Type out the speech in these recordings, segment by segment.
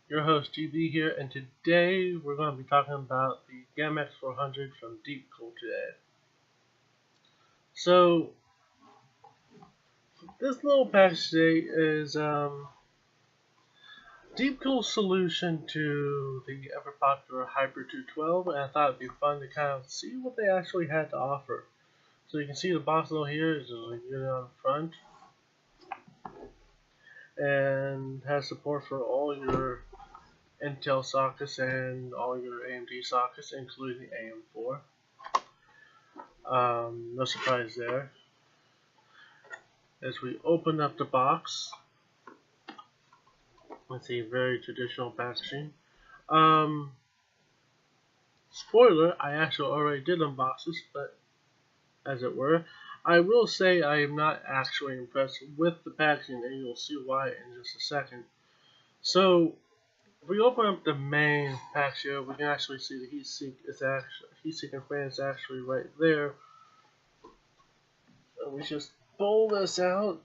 Your host GB here, and today we're going to be talking about the Gammaxx 400 from Deepcool today. So, this little package today is Deepcool's solution to the ever popular Hyper 212, and I thought it'd be fun to kind of see what they actually had to offer. So you can see the box over here is a unit on the front, and has support for all your Intel sockets and all your AMD sockets, including AM4. No surprise there. As we open up the box, let's see, very traditional packaging. Spoiler, I actually already did unboxes, but as it were, I will say I am not actually impressed with the packaging, and you'll see why in just a second. So, if we open up the main package here, we can actually see the heatsink and fan is actually right there. So we just pull this out.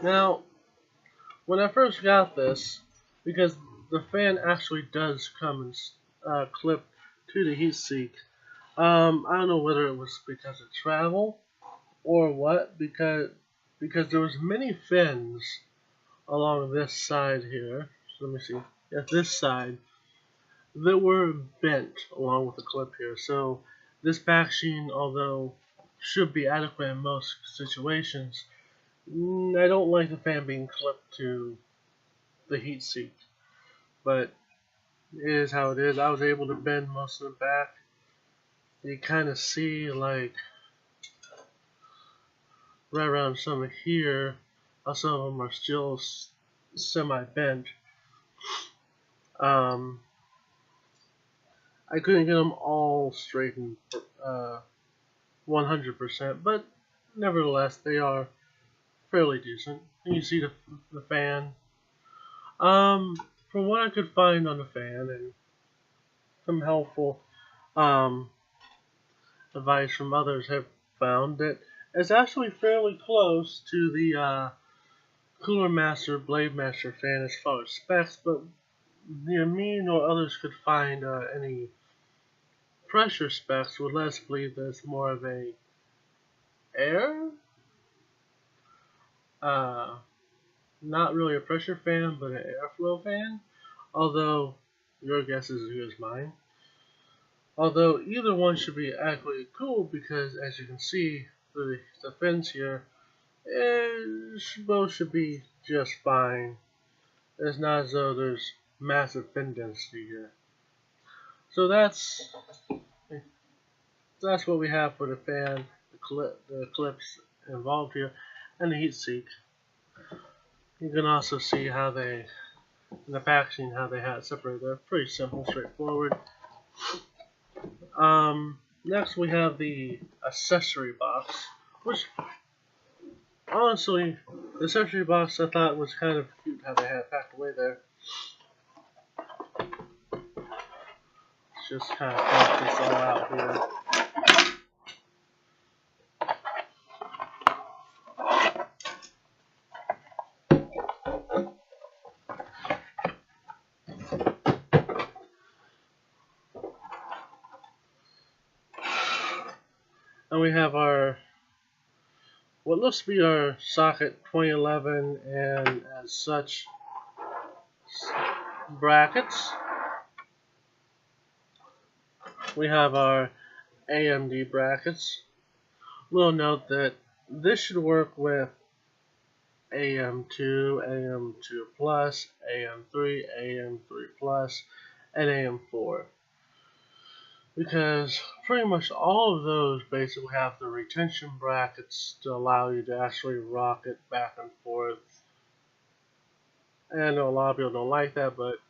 Now, when I first got this, because the fan actually does come and clip to the heatsink, I don't know whether it was because of travel or what, because there was many fins along this side here. So let me see. Yeah, this side that were bent along with the clip here. So this packaging, although should be adequate in most situations, I don't like the fan being clipped to the heatsink, but it is how it is. I was able to bend most of the back. You kind of see, like, right around some of here, how some of them are still semi-bent. I couldn't get them all straightened 100%, but nevertheless, they are fairly decent. And you see the fan. From what I could find on the fan and some helpful advice from others, have found that it's actually fairly close to the Cooler Master Blade Master fan as far as specs, but neither me nor others could find any pressure specs would let us believe that it's more of a air, not really a pressure fan, but an airflow fan. Although your guess is as good as mine. Although either one should be adequately cooled, because as you can see through the fins here, both should be just fine. It's not as though there's massive fin density here. So that's what we have for the fan, the clips involved here, and the heatsink. You can also see how they, in the packaging, how they had it separated there. Pretty simple, straightforward. Next we have the accessory box, which honestly, the accessory box I thought was kind of cute how they had it packed away there. Let's just kind of pack this all out here. And we have our, what looks to be our socket 2011 and as such brackets. We have our AMD brackets. We'll note that this should work with AM2, AM2 Plus, AM3, AM3 Plus, and AM4. Because pretty much all of those basically have the retention brackets to allow you to actually rock it back and forth. And I know a lot of people don't like that, but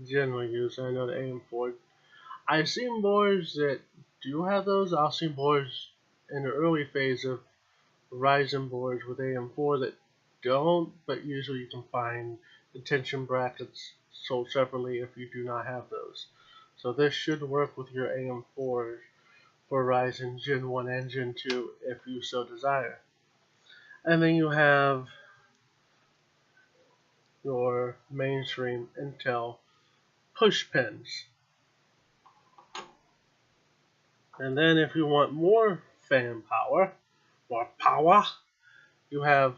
generally use it. I know the AM4. I've seen boards that do have those. I've seen boards in the early phase of Ryzen boards with AM4 that don't, but usually you can find the tension brackets sold separately if you do not have those. So this should work with your AM4 for Ryzen Gen 1 and Gen 2 if you so desire. And then you have your mainstream Intel push pins. And then if you want more fan power, you have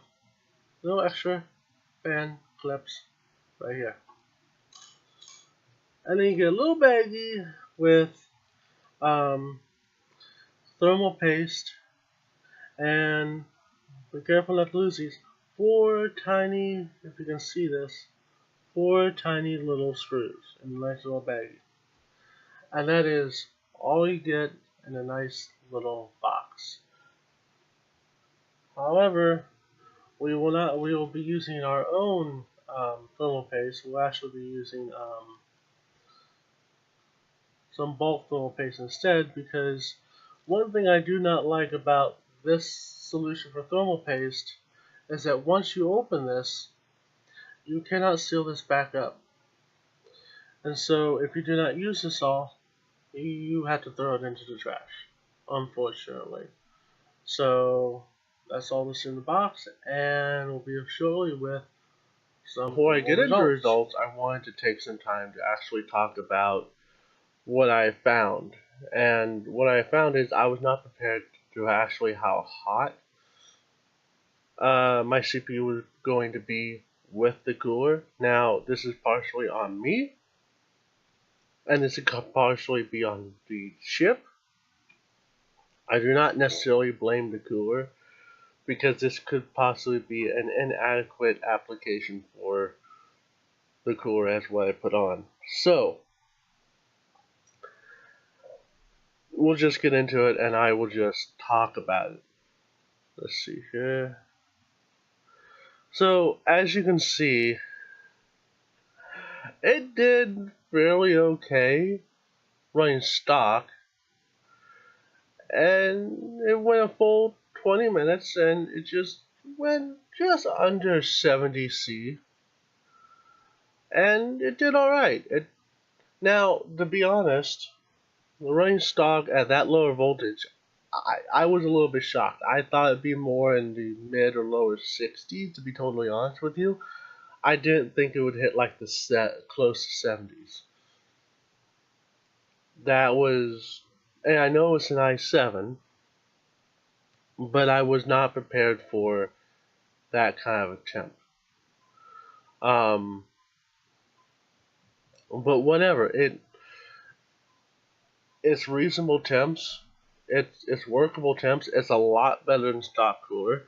little extra fan clips right here. And then you get a little baggie with thermal paste, and be careful not to lose these. 4 tiny, if you can see this, 4 tiny little screws in a nice little baggie. And that is all you get in a nice little box. However, we will be using our own thermal paste. We'll actually be using some bulk thermal paste instead, because one thing I do not like about this solution for thermal paste is that once you open this, you cannot seal this back up. And so if you do not use this all, you have to throw it into the trash, unfortunately. So that's all that's in the box, and we'll be shortly with some. Before I get into results, I wanted to take some time to actually talk about what I found. And what I found is I was not prepared to actually how hot my CPU was going to be with the cooler. Now, this is partially on me, and this could partially be on the chip. I do not necessarily blame the cooler, because this could possibly be an inadequate application for the cooler as what I put on. So, we'll just get into it, and I will just talk about it. Let's see here. So, as you can see, it did fairly okay running stock, and it went a full 20 minutes, and it just went just under 70°C, and it did alright. Now, to be honest, running stock at that lower voltage, I was a little bit shocked. I thought it'd be more in the mid or lower 60s, to be totally honest with you. I didn't think it would hit like the close to 70s. That was, and I know it's an i7, but I was not prepared for that kind of a temp. But whatever, it's reasonable temps. It's workable temps. It's a lot better than stock cooler,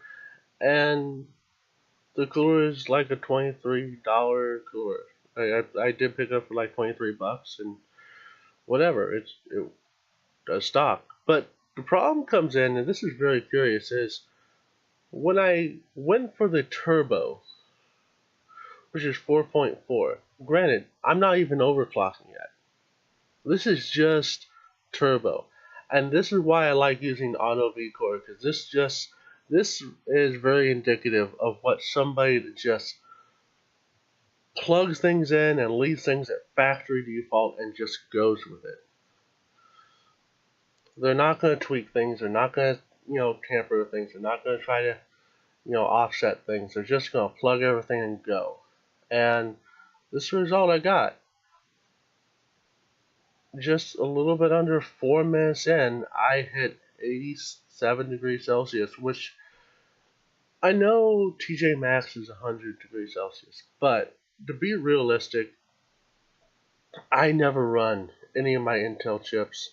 and the cooler is like a $23 cooler. I did pick up for like $23, and whatever, it does stock. But the problem comes in, and this is very curious, is when I went for the turbo, which is 4.4. Granted, I'm not even overclocking yet. This is just turbo. And this is why I like using auto V-core, because this is very indicative of what somebody that just plugs things in and leaves things at factory default and just goes with it. They're not going to tweak things. They're not going to, tamper with things. They're not going to try to, offset things. They're just going to plug everything and go. And this is the result I got. Just a little bit under 4 minutes in, I hit 87°C, which I know TJ Maxx is 100°C, but to be realistic, I never run any of my Intel chips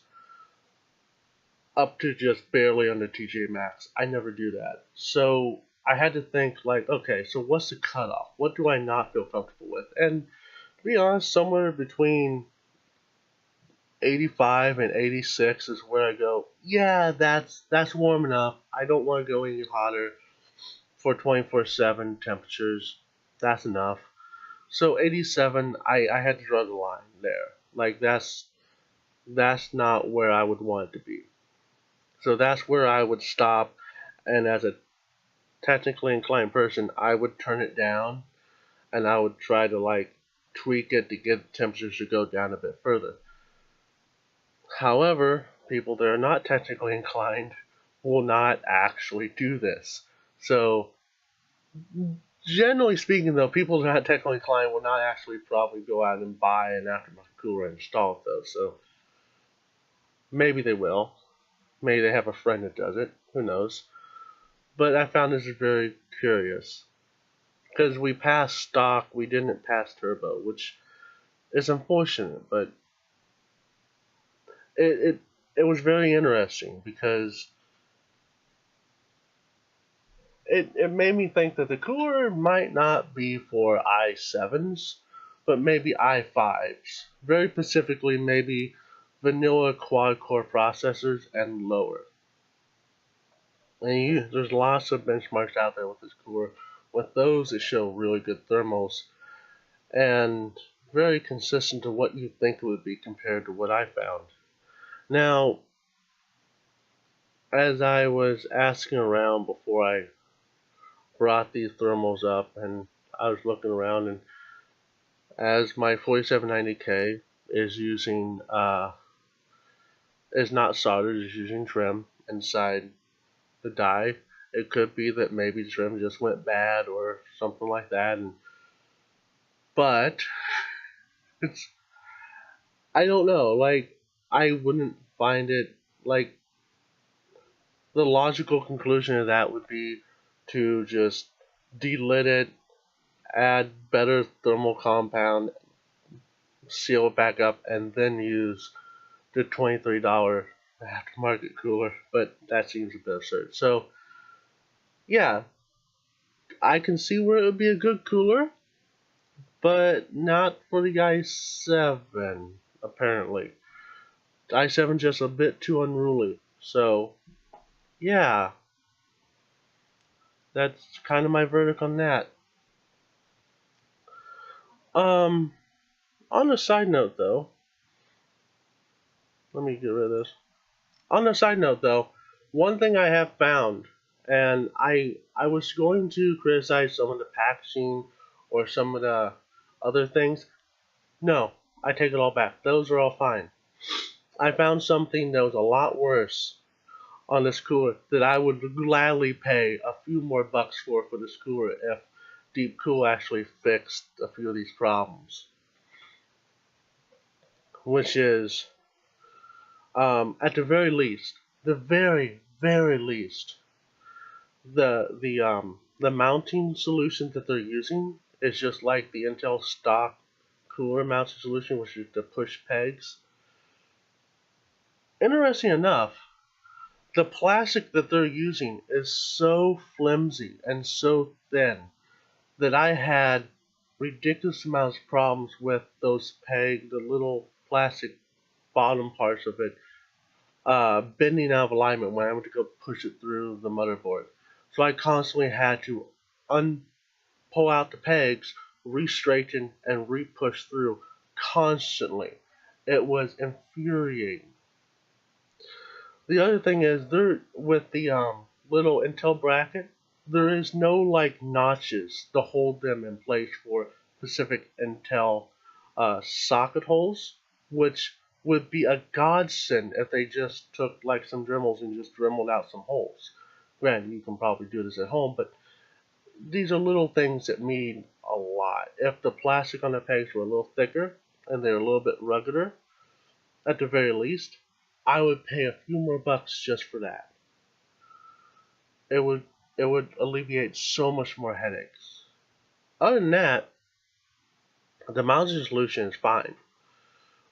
up to just barely under TJ Maxx. I never do that. So I had to think like, okay, so what's the cutoff? What do I not feel comfortable with? And to be honest, somewhere between 85 and 86 is where I go, yeah, that's warm enough. I don't want to go any hotter for 24/7 temperatures. That's enough. So 87, I had to draw the line there. Like that's not where I would want it to be. So that's where I would stop, and as a technically inclined person, I would turn it down, and I would try to like tweak it to get the temperatures to go down a bit further. However, people that are not technically inclined will not actually do this. So, generally speaking, though, people that are not technically inclined will not actually probably go out and buy an aftermarket cooler and install it, though. So, maybe they will. Maybe they have a friend that does it. Who knows? But I found this very curious. Because we passed stock, we didn't pass turbo, which is unfortunate, but it was very interesting because it made me think that the cooler might not be for i7s, but maybe i5s. Very specifically, maybe vanilla quad-core processors and lower. And there's lots of benchmarks out there with this cooler. With those, that show really good thermals and very consistent to what you think it would be compared to what I found. Now, as I was asking around before I brought these thermals up, and I was looking around, and as my 4790K is using is not soldered, is using trim inside the die. It could be that maybe trim just went bad or something like that, but it's, I don't know, like, I wouldn't find it, like, the logical conclusion of that would be to just delit it, add better thermal compound, seal it back up, and then use the $23 aftermarket cooler, but that seems a bit absurd. So, yeah, I can see where it would be a good cooler, but not for the i7, apparently. The i7 is just a bit too unruly. So, yeah, that's kind of my verdict on that. On a side note, though, let me get rid of this. On a side note, though, one thing I have found, and I was going to criticize some of the packaging or some of the other things. No, I take it all back. Those are all fine. I found something that was a lot worse on this cooler that I would gladly pay a few more bucks for this cooler if Deepcool actually fixed a few of these problems. Which is, at the very least, the very least, the mounting solution that they're using is just like the Intel stock cooler mounting solution, which is the push pegs. Interesting enough, the plastic that they're using is so flimsy and so thin that I had ridiculous amounts of problems with those pegs, the little plastic bottom parts of it, bending out of alignment when I went to go push it through the motherboard. So I constantly had to pull out the pegs, re-straighten, and re-push through constantly. It was infuriating. The other thing is, with the little Intel bracket, there is no like notches to hold them in place for specific Intel socket holes, which would be a godsend if they just took like some Dremels and just Dremeled out some holes. Granted, you can probably do this at home, but these are little things that mean a lot. If the plastic on the pegs were a little thicker and they're a little bit ruggeder, at the very least, I would pay a few more bucks just for that. It would alleviate so much more headaches. Other than that, the mounting solution is fine.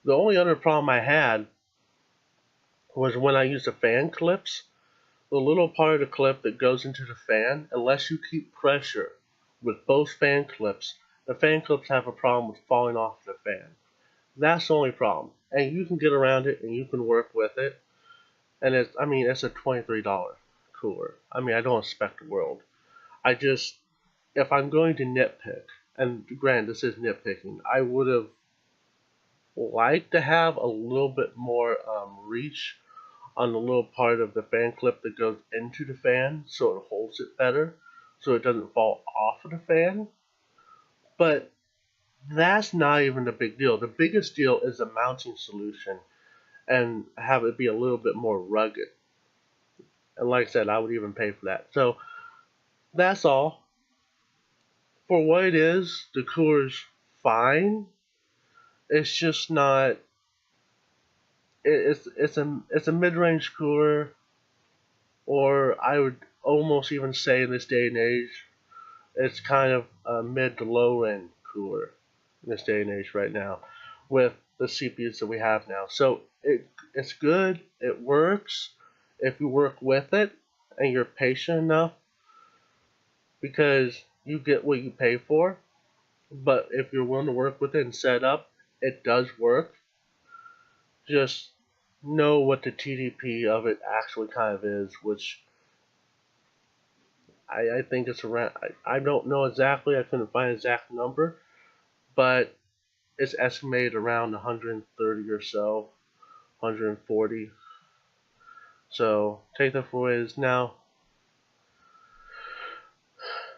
The only other problem I had was when I used the fan clips. The little part of the clip that goes into the fan, unless you keep pressure with both fan clips, the fan clips have a problem with falling off the fan. That's the only problem. And you can get around it and you can work with it. And it's a $23 cooler. I don't expect the world. If I'm going to nitpick, and granted this is nitpicking, I would have liked to have a little bit more reach on the little part of the fan clip that goes into the fan so it holds it better, so it doesn't fall off of the fan. But that's not even the big deal. The biggest deal is the mounting solution. and have it be a little bit more rugged. And like I said, I would even pay for that. So that's all. For what it is, the cooler's fine. It's just not. It's a mid-range cooler, or I would almost even say in this day and age, it's kind of a mid to low end cooler in this day and age right now, with the CPUs that we have now. So it's good. It works if you work with it and you're patient enough, because you get what you pay for. But if you're willing to work with it and set up, it does work. Just know what the TDP of it actually kind of is, which I think it's around. I don't know exactly. I couldn't find an exact number, but it's estimated around 130 or so, 140. So take that for what it is. Now,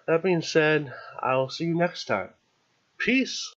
that being said, I'll see you next time. Peace.